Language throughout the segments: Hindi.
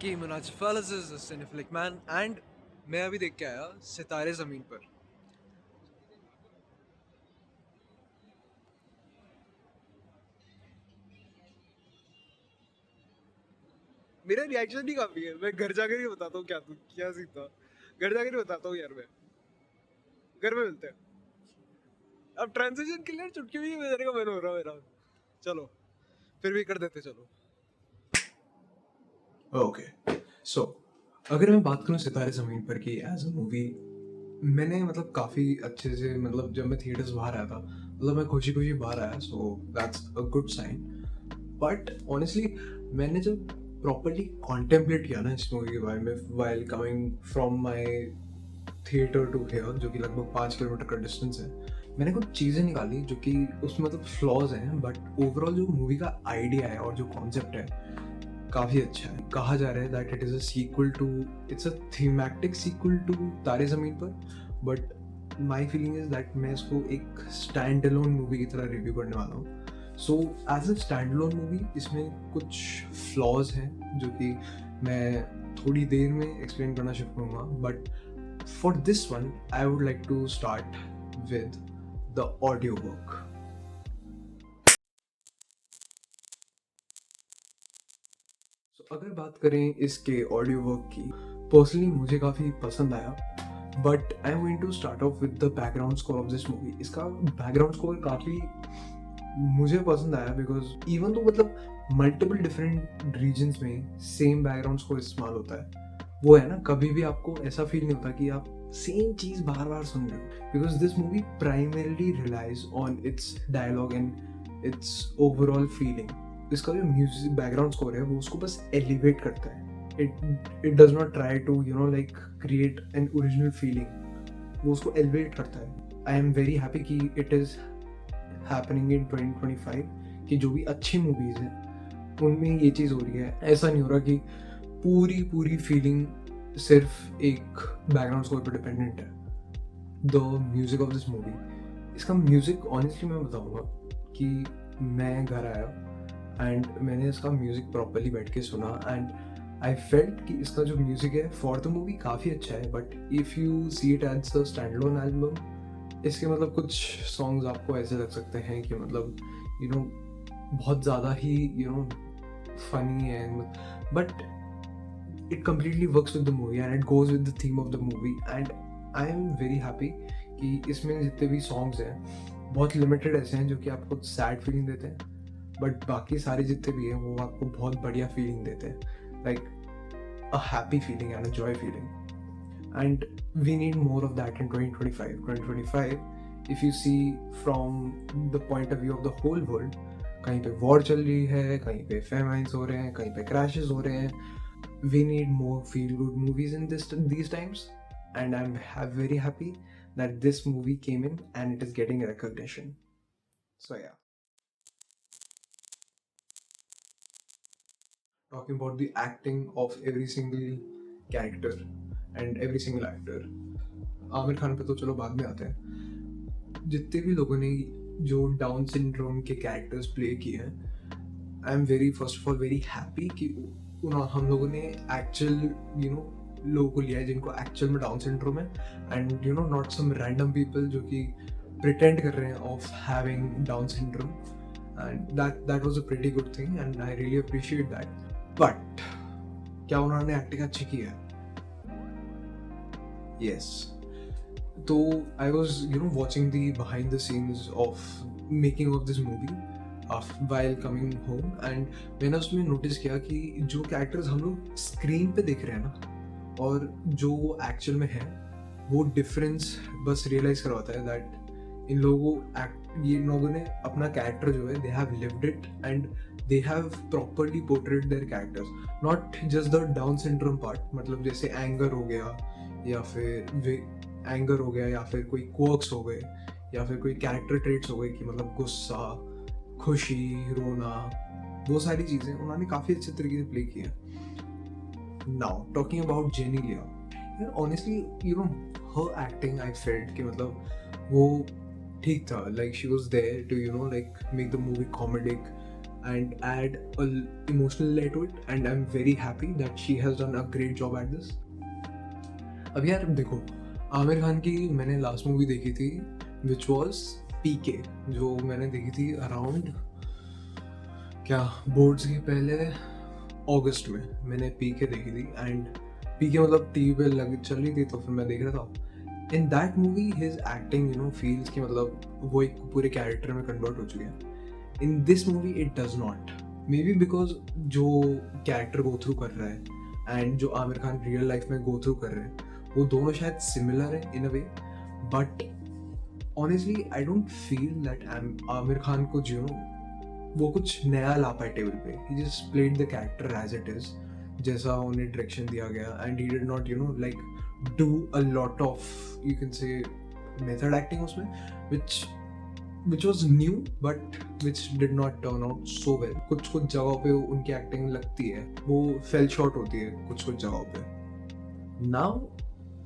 हकीम मुनाजिफ सिनेफिलिक मैन एंड मैं अभी देख के आया सितारे ज़मीन पर। मेरा रिएक्शन ही काफ़ी है। मैं घर जाकर ही बताता हूँ क्या सीन था। घर जाकर ही बताता हूँ यार। मैं घर में मिलते हैं। अब ट्रांजिशन के लिए चुटकी भी बजाने का मन हो रहा है मेरा। चलो फिर भी कर देते चलो। ओके सो अगर मैं बात करूँ सितारे ज़मीन पर की एज अ मूवी, मैंने मतलब काफ़ी अच्छे से मतलब जब मैं थिएटर्स बाहर आया था मतलब मैं खुशी खुशी बाहर आया, so that's a good sign. But honestly मैंने जब प्रॉपरली कॉन्टेम्पलेट किया ना इस मूवी के बारे में while coming from my theatre to here, जो कि लगभग 5 किलोमीटर का डिस्टेंस है, मैंने कुछ चीज़ें निकाली जो कि उसमें मतलब फ्लॉज हैं, बट ओवरऑल जो मूवी का आइडिया है और जो कॉन्सेप्ट है काफ़ी अच्छा है। कहा जा रहा है that it is a sequel to, it's a thematic sequel to Taare Zameen Par, but my feeling is that मैं इसको एक स्टैंड अलोन मूवी की तरह रिव्यू करने वाला हूँ। So as a stand alone movie इसमें कुछ फ्लॉज हैं जो कि मैं थोड़ी देर में एक्सप्लेन करना शुरू करूँगा, but for this one I would like to start with the audio work. अगर बात करें इसके ऑडियो वर्क की, पर्सनली मुझे काफ़ी पसंद आया, but I am going to start off with the background score of this movie. इसका बैकग्राउंड स्कोर काफ़ी मुझे पसंद आया बिकॉज इवन तो मतलब मल्टीपल डिफरेंट रीजन्स में सेम बैकग्राउंड स्कोर इस्तेमाल होता है, वो है ना, कभी भी आपको ऐसा फील नहीं होता कि आप सेम चीज़ बार बार सुन रहे हो, because this movie primarily relies on its dialogue and its overall feeling. इसका जो म्यूजिक बैकग्राउंड स्कोर है वो उसको बस एलिवेट करता है। It does not try to like create an original feeling, वो उसको एलिवेट करता है। आई एम वेरी हैप्पी कि इट इज़ हैपनिंग इन 2025 कि जो भी अच्छी मूवीज़ हैं उनमें ये चीज़ हो रही है। ऐसा नहीं हो रहा कि पूरी पूरी फीलिंग सिर्फ एक बैकग्राउंड स्कोर पर डिपेंडेंट है। The music of this movie, इसका म्यूज़िक ऑनेस्टली मैं बताऊँगा कि मैं घर आया एंड मैंने इसका म्यूज़िक प्रॉपरली बैठ के सुना एंड आई फेल्ट कि इसका जो म्यूज़िक है फॉर द मूवी काफ़ी अच्छा है, but if you see it as the stand alone album, इसके मतलब कुछ सॉन्ग्स आपको ऐसे लग सकते हैं कि मतलब बहुत ज़्यादा ही फनी है, but it completely works with the movie and it goes with the theme of the movie and I am very happy कि इसमें जितने भी सॉन्ग्स हैं बहुत लिमिटेड ऐसे हैं जो कि आपको सैड फीलिंग देते हैं, बट बाकी सारे जितने भी हैं वो आपको बहुत बढ़िया फीलिंग देते हैं, like a happy feeling and a joy feeling, and we need more of that in 2025 if you see from the point of view of the whole world. कहीं पे वॉर चल रही है, कहीं पे फेमाइन्स हो रहे हैं, कहीं पे क्रैशेस हो रहे हैं। We need more feel good movies in these times, and I'm very happy that this movie came in and it is getting recognition. So yeah, talking about the acting of every single character and every single actor, Aamir Khan पे तो चलो बाद में आते हैं। जितने भी लोगों ने जो डाउन सिंड्रोम के कैरेक्टर्स प्ले किए हैं, आई am very first of all very happy कि हम लोगों ने एक्चुअल लोगों को लिया है जिनको एक्चुअल में डाउन सिंड्रोम है, and not some random people जो कि प्रिटेंड कर रहे हैं of having Down syndrome, and that was a pretty good thing and I really appreciate that. But क्या उन्होंने एक्टिंग अच्छी की है? यस। तो I was watching the behind the scenes of making of this movie while coming home, and मैंने उसमें नोटिस किया कि जो कैरेक्टर्स हम लोग स्क्रीन पे देख रहे हैं ना और जो एक्चुअल में है, वो डिफरेंस बस रियलाइज करवाता है दैट ये लोगों ने अपना कैरेक्टर जो है they have lived it and they have properly portrait their characters, not just the down syndrome part, मतलब जैसे एंगर हो गया या फिर कोई क्वर्क्स हो गए या फिर कोई कैरेक्टर ट्रेट्स हो गए कि मतलब गुस्सा, खुशी, रोना, वो सारी चीज़ें उन्होंने काफ़ी अच्छे तरीके से प्ले किया। Now talking about Genelia, honestly हर एक्टिंग आई फेल्ट कि मतलब वो ठीक था, like she was there to like make the movie comedic and add a emotional layer to it, and I'm very happy that she has done a great job at this. अब यार देखो, आमिर खान की मैंने लास्ट मूवी देखी थी विच वॉज पीके, जो मैंने देखी थी अराउंड क्या बोर्ड्स के पहले अगस्त में मैंने पीके देखी थी। एंड पीके मतलब टीवी पे लग चल रही थी तो फिर मैं देख रहा था। In that movie his acting feels की मतलब वो एक पूरे कैरेक्टर में कन्वर्ट हो चुके हैं। In this movie it does not, may be because जो कैरेक्टर गो थ्रू कर रहा है एंड जो आमिर खान रियल लाइफ में गो थ्रू कर रहे हैं वो दोनों शायद सिमिलर है in a way, but honestly I don't feel that Aamir Khan को जो वो कुछ नया ला पाए टेबल पे। He just played the character as it is, जैसा उन्हें डायरेक्शन दिया गया, and he did not like do a lot of you can say method acting उसमें, which was new but which did not turn out so well. कुछ कुछ जगहों पे उनकी एक्टिंग लगती है वो फेल शॉर्ट होती है कुछ कुछ जगहों पे। Now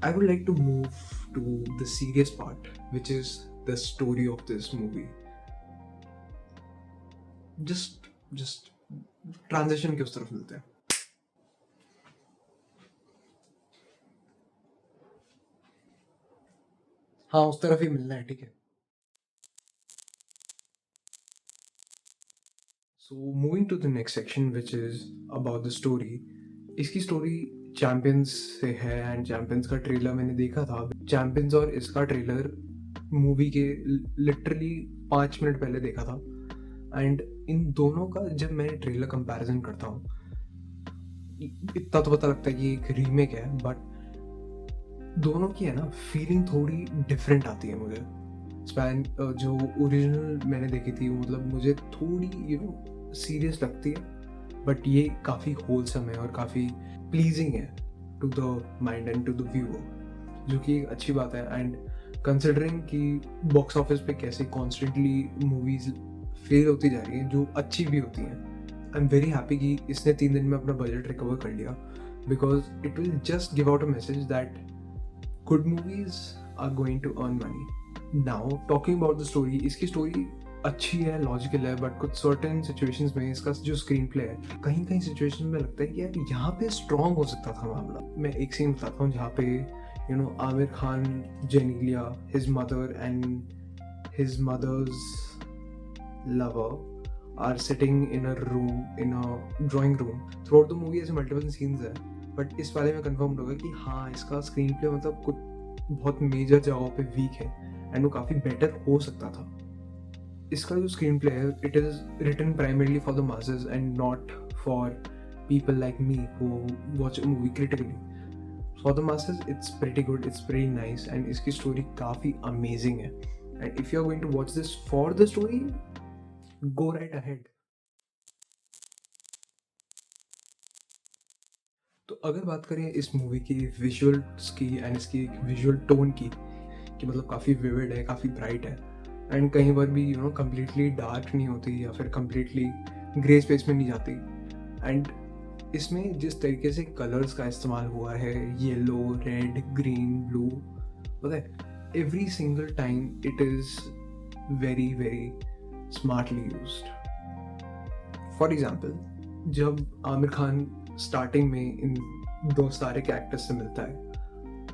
I would like to move to the serious part, which is the story of this movie. Just transition के उस तरफ मिलते हैं। हाँ उस तरफ ही मिलना है, ठीक है। So moving to the next section, which is about the story. इसकी स्टोरी चैंपियंस से है एंड चैंपियंस का ट्रेलर मैंने देखा था। चैंपियंस और इसका ट्रेलर मूवी के लिटरली 5 मिनट पहले देखा था, एंड इन दोनों का जब मैं ट्रेलर कंपैरिजन करता हूँ इतना तो पता लगता है कि एक रीमेक है, बट दोनों की है ना फीलिंग थोड़ी डिफरेंट आती है मुझे। स्पैन जो ओरिजिनल मैंने देखी थी मतलब मुझे थोड़ी सीरियस लगती है, बट ये काफ़ी होलसम है और काफ़ी प्लीजिंग है to the mind and to the viewer, जो कि एक अच्छी बात है। एंड कंसिडरिंग कि बॉक्स ऑफिस पे कैसे कॉन्स्टेंटली मूवीज फेल होती जा रही हैं जो अच्छी भी होती हैं, आई एम वेरी हैप्पी कि इसने 3 दिन में अपना बजट रिकवर कर लिया, because it will just give out a message that good movies are going to earn money. Now talking about the story, इसकी स्टोरी अच्छी है, लॉजिकल है, बट कुछ सर्टेन सिचुएशंस में इसका जो स्क्रीन प्ले है कहीं कहीं सिचुएशन में लगता है कि यार यहाँ पे स्ट्रॉन्ग हो सकता था मामला। मैं एक सीन बताता हूँ जहाँ पे Aamir Khan, Genelia, his mother and his mother's lover are sitting in a room, in a drawing room. Throughout the movie ऐसे मल्टीपल सीन्स है, बट इस वाले में कंफर्म होगा कि हाँ इसका स्क्रीन प्ले मतलब कुछ बहुत मेजर जगहों पे वीक है एंड वो काफ़ी बेटर हो सकता था। इसका जो स्क्रीन प्ले है it is written primarily for the masses and not for people like me who watch a movie critically. For the masses it's pretty good, it's very nice, and इसकी स्टोरी काफ़ी अमेजिंग है। And if you are going to watch this for the story, go right ahead. तो अगर बात करें इस मूवी की विजुअल्स की एंड इसकी विजुअल टोन की, कि मतलब काफ़ी विविड है, काफ़ी ब्राइट है, एंड कहीं पर भी कम्प्लीटली डार्क नहीं होती या फिर कम्प्लीटली ग्रे स्पेस में नहीं जाती। एंड इसमें जिस तरीके से कलर्स का इस्तेमाल हुआ है, येलो, रेड, ग्रीन, ब्लू, पता है every single time it is very very smartly used. For example जब आमिर खान स्टार्टिंग में इन दो सारे कैरेक्टर्स से मिलता है,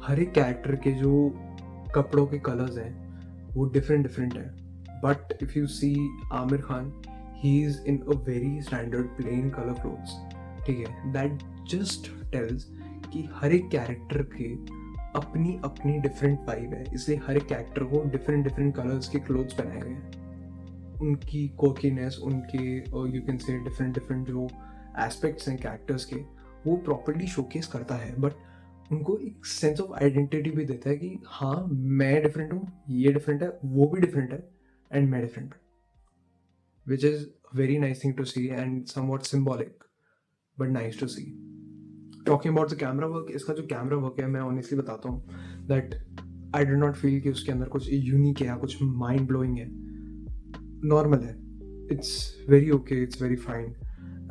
हर एक कैरेक्टर के जो कपड़ों के कलर्स हैं वो डिफरेंट है, but if you see Aamir Khan, he is in a very standard plain colour clothes, ठीक है। दैट जस्ट टेल्स कि हर एक कैरेक्टर के अपनी अपनी डिफरेंट वाइब है, इसलिए हर एक कैरेक्टर को डिफरेंट कलर्स के क्लोथ्स पहनाए गए हैं। उनकी कोकीनेस, उनके यू कैन से डिफरेंट जो एस्पेक्ट्स हैं कैरेक्टर्स के, वो प्रॉपर्ली शोकेस करता है, बट उनको एक सेंस ऑफ आइडेंटिटी भी देता है कि हाँ मैं डिफरेंट हूँ, ये डिफरेंट है, वो भी डिफरेंट है, एंड मैं डिफरेंट हूँ, which is very nice thing to see and somewhat symbolic but nice to see. Talking about the camera work, इसका जो कैमरा वर्क है मैं ऑनेस्टली बताता हूँ that I did not feel कि उसके अंदर कुछ यूनिक है या कुछ माइंड ब्लोइंग है, नॉर्मल है, it's very okay, it's very fine,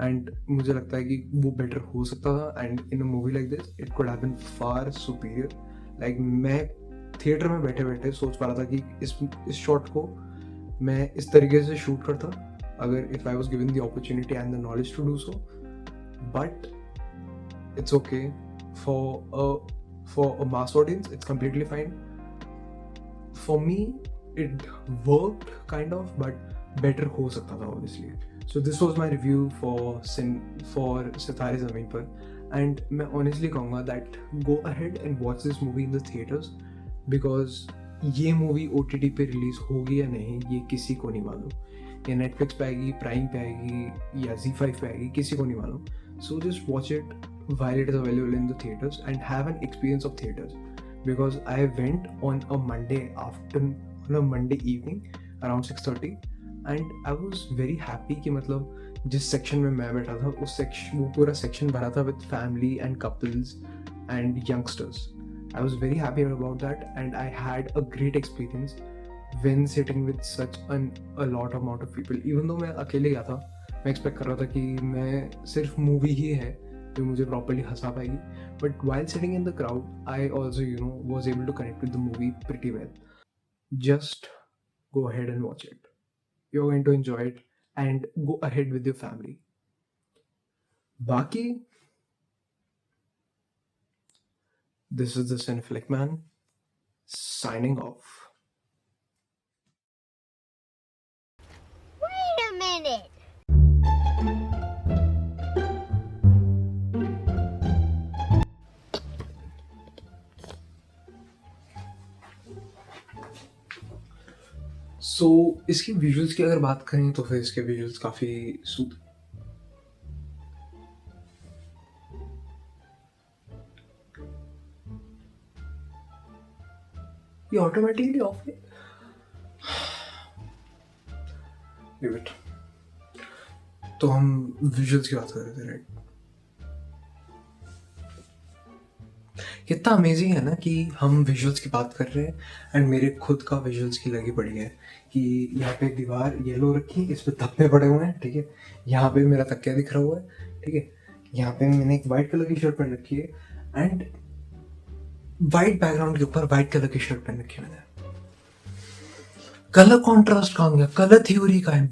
and मुझे लगता है कि वो बेटर हो सकता था। And in a movie like this it could have been far superior. Like मैं थिएटर में बैठे बैठे सोच पा रहा था कि इस शॉट को मैं इस तरीके से शूट करता अगर if I was given the opportunity and the knowledge to do so, but it's okay for a mass audience. It's completely fine. For me, it worked kind of, but better हो सकता था obviously. So this was my review for सितारे ज़मीन पर, and मैं honestly कहूँगा that go ahead and watch this movie in the theaters, because ये मूवी OTT पे रिलीज होगी या नहीं ये किसी को नहीं मालूम. ये नेटफ्लिक्स पे आएगी, प्राइम पे आएगी या Z5 पे आएगी, किसी को नहीं मालूम. So just watch it while it is available in the theaters and have an experience of theaters, because I went on a Monday evening around 6:30 and I was very happy कि मतलब जिस सेक्शन में मैं बैठा था वो पूरा सेक्शन भरा था with family and couples and youngsters. I was very happy about that and I had a great experience when sitting with such a lot amount of people. Even though मैं अकेले गया था, मैं एक्सपेक्ट कर रहा था कि मैं सिर्फ मूवी ही है जो मुझे प्रॉपरली हंसा पाएगी, but while sitting in the crowd, I also was able to connect with the movie pretty well. Just go ahead and watch it. You're going to enjoy it and go ahead with your family. बाकी this is the Cinephilic Man signing off. Wait a minute. So इसके विजुअल्स की अगर बात करें तो फिर इसके विजुअल्स काफ़ी ये ऑटोमेटिकली ऑफ है. Leave it. तो हम विजुअल्स की बात कर रहे थे, राइट? कितना अमेजिंग है ना कि हम विजुअल्स की बात कर रहे हैं एंड मेरे खुद का विजुअल्स की लगी पड़ी है कि यहाँ पे दीवार येलो रखी है, इस पे धब्बे पड़े हुए हैं, ठीक है. यहाँ पे मेरा तकिया दिख रहा हुआ है, ठीक है. यहाँ पे मैंने एक वाइट कलर की शर्ट पहन रखी है एंड वाइट बैकग्राउंड के ऊपर वाइट कलर की शर्ट पहन रखी है मैंने. कलर कॉन्ट्रास्ट कहाँ गया? कलर थ्योरी का है.